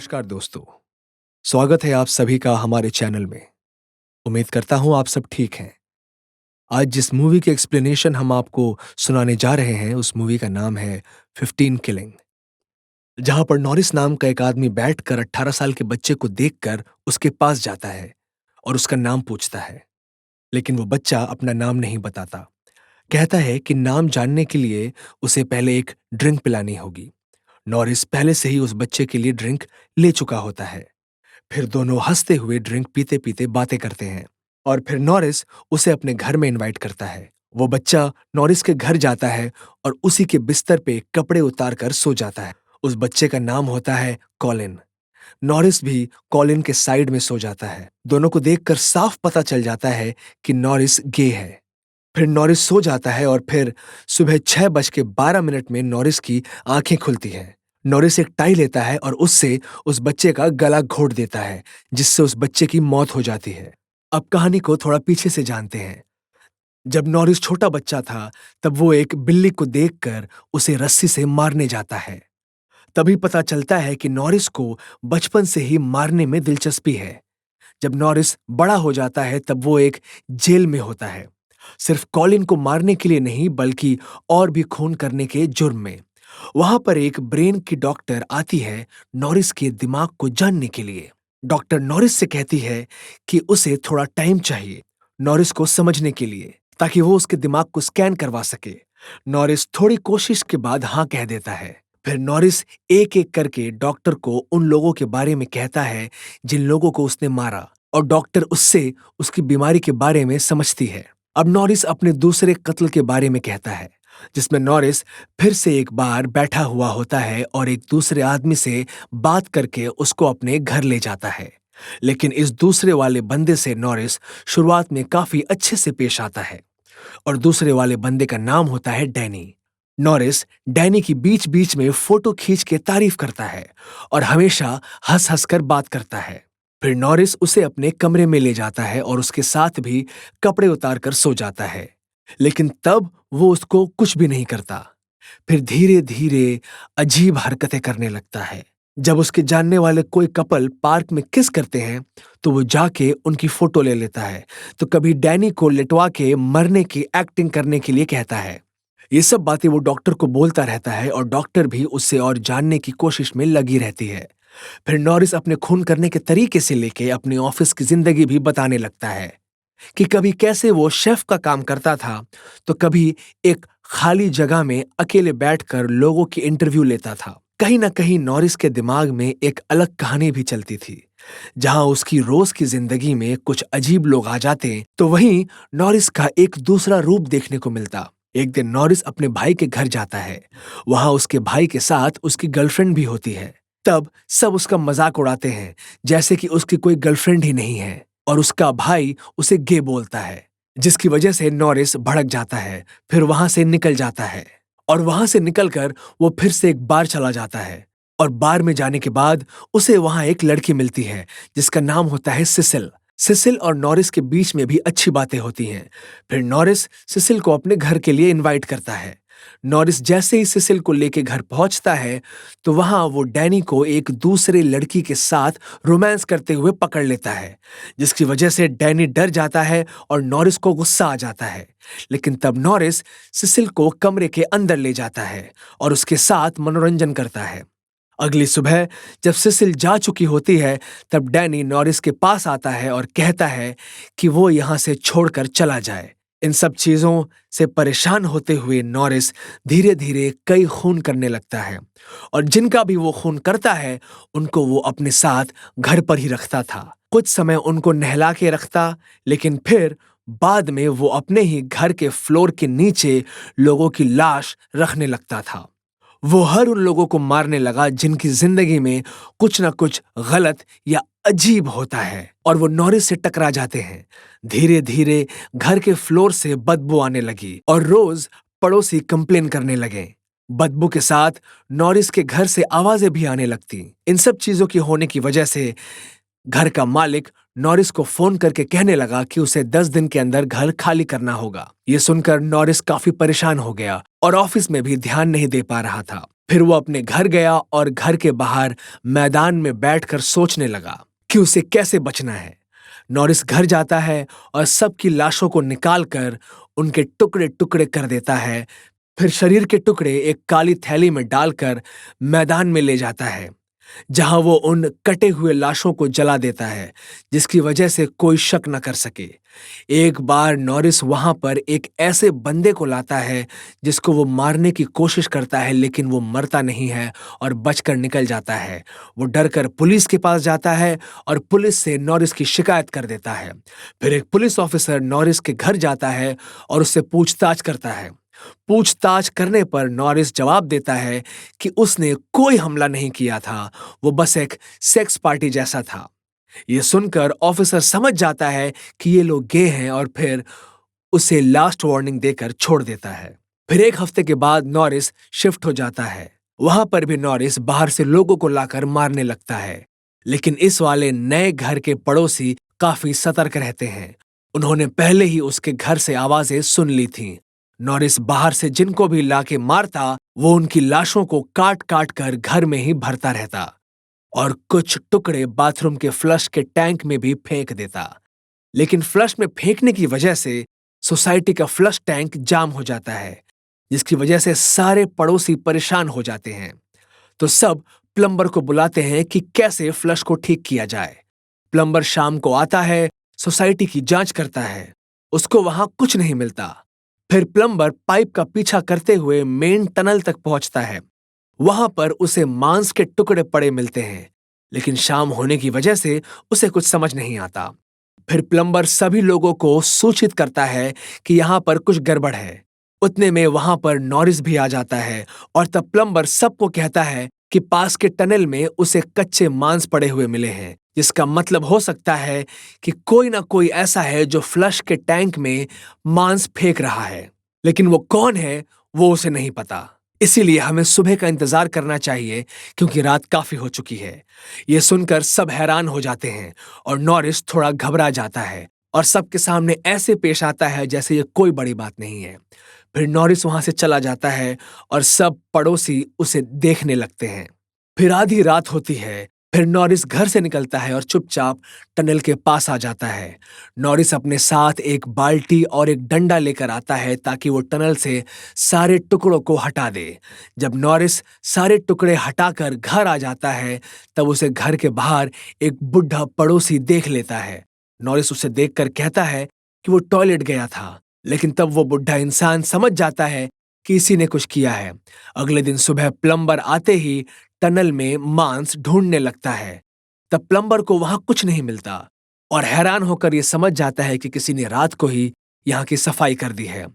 नमस्कार दोस्तों। स्वागत है आप सभी का हमारे चैनल में। उम्मीद करता हूं आप सब ठीक हैं। आज जिस मूवी के एक्सप्लेनेशन हम आपको सुनाने जा रहे हैं उस मूवी का नाम है 15 किलिंग। जहां पर नॉरिस नाम का एक आदमी बैठकर 18 साल के बच्चे को देखकर उसके पास जाता है और उसका नाम पूछता है। लेकिन वो बच्चा अपना नाम नहीं बताता। कहता है कि नाम जानने के लिए उसे पहले एक ड्रिंक पिलानी होगी। नॉरिस पहले से ही उस बच्चे के लिए ड्रिंक ले चुका होता है। फिर दोनों हंसते हुए ड्रिंक पीते पीते बातें करते हैं और फिर नॉरिस उसे अपने घर में इनवाइट करता है। वो बच्चा नॉरिस के घर जाता है और उसी के बिस्तर पे कपड़े उतार कर सो जाता है। उस बच्चे का नाम होता है कॉलिन। नॉरिस भी कॉलिन के साइड में सो जाता है। दोनों को देखकर साफ पता चल जाता है कि नॉरिस गे है। फिर नॉरिस सो जाता है और फिर सुबह 6:12 में नॉरिस की आंखें खुलती हैं। नॉरिस एक टाई लेता है और उससे उस बच्चे का गला घोंट देता है, जिससे उस बच्चे की मौत हो जाती है। अब कहानी को थोड़ा पीछे से जानते हैं। जब नॉरिस छोटा बच्चा था, तब वो एक बिल्ली को देखकर उसे रस्सी से मारने जाता है। तभी पता चलता है कि नॉरिस को बचपन से ही मारने में दिलचस्पी है। जब नॉरिस बड़ा हो जाता है, तब वो एक जेल में होता है। सिर्फ कॉलिन को मारने के लिए नहीं, बल्कि और भी खून करने के जुर्म में। वहां पर एक ब्रेन की डॉक्टर आती है नॉरिस के दिमाग को जानने के लिए। डॉक्टर नॉरिस से कहती है कि उसे थोड़ा टाइम चाहिए नॉरिस को समझने के लिए, ताकि वो उसके दिमाग को स्कैन करवा सके। नॉरिस थोड़ी कोशिश के बाद हाँ कह देता है। फिर नॉरिस एक एक करके डॉक्टर को उन लोगों के बारे में कहता है जिन लोगों को उसने मारा, और डॉक्टर उससे उसकी बीमारी के बारे में समझती है। अब नॉरिस अपने दूसरे कत्ल के बारे में कहता है, जिसमें नॉरिस फिर से एक बार बैठा हुआ होता है और एक दूसरे आदमी से बात करके उसको अपने घर ले जाता है। लेकिन इस दूसरे वाले बंदे से नॉरिस शुरुआत में काफी अच्छे से पेश आता है, और दूसरे वाले बंदे का नाम होता है डैनी। नॉरिस डैनी की बीच बीच में फोटो खींच के तारीफ करता है और हमेशा हंस हंस कर बात करता है। फिर नॉरिस उसे अपने कमरे में ले जाता है और उसके साथ भी कपड़े उतार कर सो जाता है। लेकिन तब वो उसको कुछ भी नहीं करता। फिर धीरे धीरे अजीब हरकतें करने लगता है। जब उसके जानने वाले कोई कपल पार्क में किस करते हैं, तो वो जाके उनकी फोटो ले लेता है। तो कभी डैनी को लिटवा के मरने की एक्टिंग करने के लिए कहता है। ये सब बातें वो डॉक्टर को बोलता रहता है और डॉक्टर भी उससे और जानने की कोशिश में लगी रहती है। फिर नॉरिस अपने खून करने के तरीके से लेके अपनी ऑफिस की जिंदगी भी बताने लगता है कि कभी कैसे वो शेफ का काम करता था, तो कभी एक खाली जगह में अकेले बैठकर लोगों की इंटरव्यू लेता था। कहीं ना कहीं नॉरिस के दिमाग में एक अलग कहानी भी चलती थी। जहां उसकी रोज की जिंदगी में कुछ अजीब लोग आ जाते, तो वहीं नॉरिस का एक दूसरा रूप देखने को मिलता। एक दिन नॉरिस अपने भाई के घर जाता है। वहां उसके भाई के साथ उसकी गर्लफ्रेंड भी होती है। तब सब उसका मजाक उड़ाते हैं, जैसे कि उसकी कोई गर्लफ्रेंड ही नहीं है, और उसका भाई उसे गे बोलता है, जिसकी वजह से नॉरिस भड़क जाता है। फिर वहां से निकल जाता है, और वहां से निकलकर वो फिर से एक बार चला जाता है। और बार में जाने के बाद उसे वहां एक लड़की मिलती है जिसका नाम होता है सिसिल। सिसिल और नॉरिस के बीच में भी अच्छी बातें होती हैं। फिर नॉरिस सिसिल को अपने घर के लिए इनवाइट करता है। नॉरिस जैसे ही सिसिल को लेके घर पहुंचता है, तो वहां वो डैनी को एक दूसरे लड़की के साथ रोमांस करते हुए पकड़ लेता है, जिसकी वजह से डैनी डर जाता है और नॉरिस को गुस्सा आ जाता है। लेकिन तब नॉरिस सिसिल को कमरे के अंदर ले जाता है और उसके साथ मनोरंजन करता है। अगली सुबह जब सिसिल जा चुकी होती है, तब डैनी नॉरिस के पास आता है और कहता है कि वो यहां से छोड़कर चला जाए। इन सब चीजों से परेशान होते हुए नॉरिस धीरे धीरे कई खून करने लगता है, और जिनका भी वो खून करता है उनको वो अपने साथ घर पर ही रखता था। कुछ समय उनको नहला के रखता, लेकिन फिर बाद में वो अपने ही घर के फ्लोर के नीचे लोगों की लाश रखने लगता था। वो हर उन लोगों को मारने लगा जिनकी जिंदगी में कुछ ना कुछ गलत या अजीब होता है, और वो नॉरिस से टकरा जाते हैं। धीरे धीरे घर के फ्लोर से बदबू आने लगी और रोज पड़ोसी कंप्लेन करने लगे। बदबू के साथ नॉरिस के घर से आवाजें भी आने लगती। इन सब चीजों की होने की वजह से घर का मालिक नॉरिस को फोन करके कहने लगा कि उसे 10 दिन के अंदर घर खाली करना होगा। ये सुनकर नॉरिस काफी परेशान हो गया और ऑफिस में भी ध्यान नहीं दे पा रहा था। फिर वो अपने घर गया और घर के बाहर मैदान में बैठकर सोचने लगा कि उसे कैसे बचना है। नॉरिस घर जाता है और सबकी लाशों को निकालकर उनके टुकड़े टुकड़े कर देता है। फिर शरीर के टुकड़े एक काली थैली में डालकर मैदान में ले जाता है, जहां वो उन कटे हुए लाशों को जला देता है, जिसकी वजह से कोई शक न कर सके। एक बार नॉरिस वहां पर एक ऐसे बंदे को लाता है जिसको वो मारने की कोशिश करता है, लेकिन वो मरता नहीं है और बचकर निकल जाता है। वो डरकर पुलिस के पास जाता है और पुलिस से नॉरिस की शिकायत कर देता है। फिर एक पुलिस ऑफिसर नॉरिस के घर जाता है और उससे पूछताछ करता है। पूछताछ करने पर नॉरिस जवाब देता है कि उसने कोई हमला नहीं किया था, वो बस एक सेक्स पार्टी जैसा था। यह सुनकर ऑफिसर समझ जाता है कि ये लोग गे हैं और फिर उसे लास्ट वार्निंग देकर छोड़ देता है। फिर एक हफ्ते के बाद नॉरिस शिफ्ट हो जाता है। वहां पर भी नॉरिस बाहर से लोगों को लाकर मारने लगता है, लेकिन इस वाले नए घर के पड़ोसी काफी सतर्क रहते हैं। उन्होंने पहले ही उसके घर से आवाजें सुन ली थीं। नॉरिस बाहर से जिनको भी लाके मारता, वो उनकी लाशों को काट काट कर घर में ही भरता रहता और कुछ टुकड़े बाथरूम के फ्लश के टैंक में भी फेंक देता। लेकिन फ्लश में फेंकने की वजह से सोसाइटी का फ्लश टैंक जाम हो जाता है, जिसकी वजह से सारे पड़ोसी परेशान हो जाते हैं। तो सब प्लम्बर को बुलाते हैं कि कैसे फ्लश को ठीक किया जाए। प्लम्बर शाम को आता है, सोसाइटी की जांच करता है। उसको वहां कुछ नहीं मिलता। फिर प्लम्बर पाइप का पीछा करते हुए मेन टनल तक पहुंचता है। वहां पर उसे मांस के टुकड़े पड़े मिलते हैं, लेकिन शाम होने की वजह से उसे कुछ समझ नहीं आता। फिर प्लम्बर सभी लोगों को सूचित करता है कि यहाँ पर कुछ गड़बड़ है। उतने में वहां पर नॉरिस भी आ जाता है और तब प्लम्बर सबको कहता है कि पास के टनल में उसे कच्चे मांस पड़े हुए मिले हैं, जिसका मतलब हो सकता है कि कोई ना कोई ऐसा है जो फ्लश के टैंक में मांस फेंक रहा है। लेकिन वो कौन है, वो उसे नहीं पता। इसीलिए हमें सुबह का इंतजार करना चाहिए, क्योंकि रात काफी हो चुकी है। यह सुनकर सब हैरान हो जाते हैं और नॉरिस थोड़ा घबरा जाता है और सबके सामने ऐसे पेश आता है जैसे ये कोई बड़ी बात नहीं है। फिर नॉरिस वहां से चला जाता है और सब पड़ोसी उसे देखने लगते हैं। फिर आधी रात होती है। फिर नॉरिस घर से निकलता है और चुपचाप टनल के पास आ जाता है। नॉरिस अपने साथ एक बाल्टी और एक डंडा लेकर आता है ताकि वो टनल से सारे टुकड़ों को हटा दे। जब नॉरिस सारे टुकड़े हटाकर घर आ जाता है, तब उसे घर के बाहर एक बुढ़ा पड़ोसी देख लेता है। नॉरिस उसे देखकर कहता है कि वो टॉयलेट गया था, लेकिन तब वो बुढ़ा इंसान समझ जाता है कि इसी ने कुछ किया है। अगले दिन सुबह प्लम्बर आते ही टनल में मांस ढूंढने लगता है। तब प्लम्बर को वहां कुछ नहीं मिलता और हैरान होकर यह समझ जाता है कि किसी ने रात को ही यहाँ की सफाई कर दी है।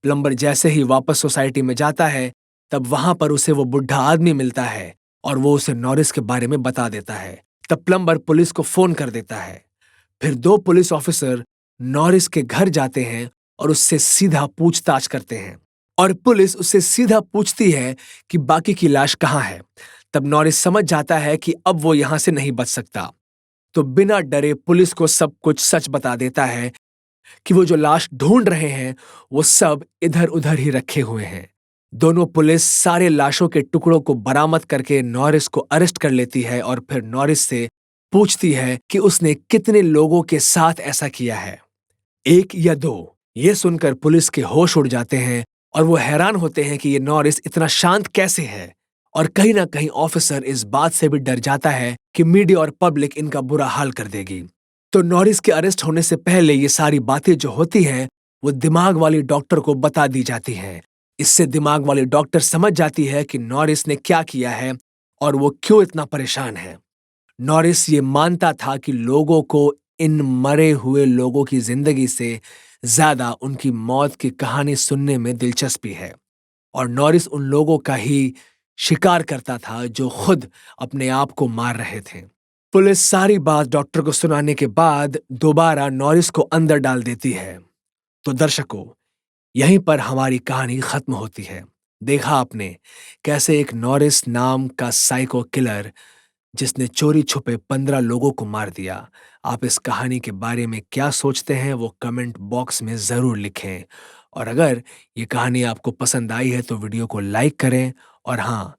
प्लम्बर जैसे ही वापस सोसाइटी में जाता है, तब वहां पर उसे वो बुढ़ा आदमी मिलता है और वो उसे नॉरिस के बारे में बता देता है। तब प्लम्बर पुलिस को फोन कर देता है। फिर दो पुलिस ऑफिसर नॉरिस के घर जाते हैं और उससे सीधा पूछताछ करते हैं और पुलिस उससे सीधा पूछती है कि बाकी की लाश कहाँ है। तब नॉरिस समझ जाता है कि अब वो यहां से नहीं बच सकता, तो बिना डरे पुलिस को सब कुछ सच बता देता है कि वो जो लाश ढूंढ रहे हैं वो सब इधर उधर ही रखे हुए हैं। दोनों पुलिस सारे लाशों के टुकड़ों को बरामद करके नॉरिस को अरेस्ट कर लेती है और फिर नॉरिस से पूछती है कि उसने कितने लोगों के साथ ऐसा किया है, एक या दो। ये सुनकर पुलिस के होश उड़ जाते हैं और वो हैरान होते हैं कि ये नॉरिस इतना शांत कैसे है। और कहीं ना कहीं ऑफिसर इस बात से भी डर जाता है कि मीडिया और पब्लिक इनका बुरा हाल कर देगी। तो नॉरिस के अरेस्ट होने से पहले ये सारी बातें जो होती हैं, वो दिमाग वाली डॉक्टर को बता दी जाती हैं। इससे दिमाग वाली डॉक्टर समझ जाती है कि नॉरिस ने क्या किया है और वो क्यों इतना परेशान है। नॉरिस ये मानता था कि लोगों को इन मरे हुए लोगों की जिंदगी से ज्यादा उनकी मौत की कहानी सुनने में दिलचस्पी है और नॉरिस उन लोगों का ही शिकार करता था जो खुद अपने आप को मार रहे थे। पुलिस सारी बात डॉक्टर को सुनाने के बाद दोबारा नॉरिस को अंदर डाल देती है। तो दर्शकों, यहीं पर हमारी कहानी खत्म होती है। देखा आपने कैसे एक नॉरिस नाम का साइको किलर, जिसने चोरी छुपे 15 लोगों को मार दिया। आप इस कहानी के बारे में क्या सोचते हैं वो कमेंट बॉक्स में जरूर लिखें। और अगर ये कहानी आपको पसंद आई है तो वीडियो को लाइक करें और हाँ,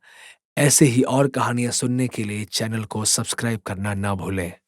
ऐसे ही और कहानियां सुनने के लिए चैनल को सब्सक्राइब करना ना भूलें।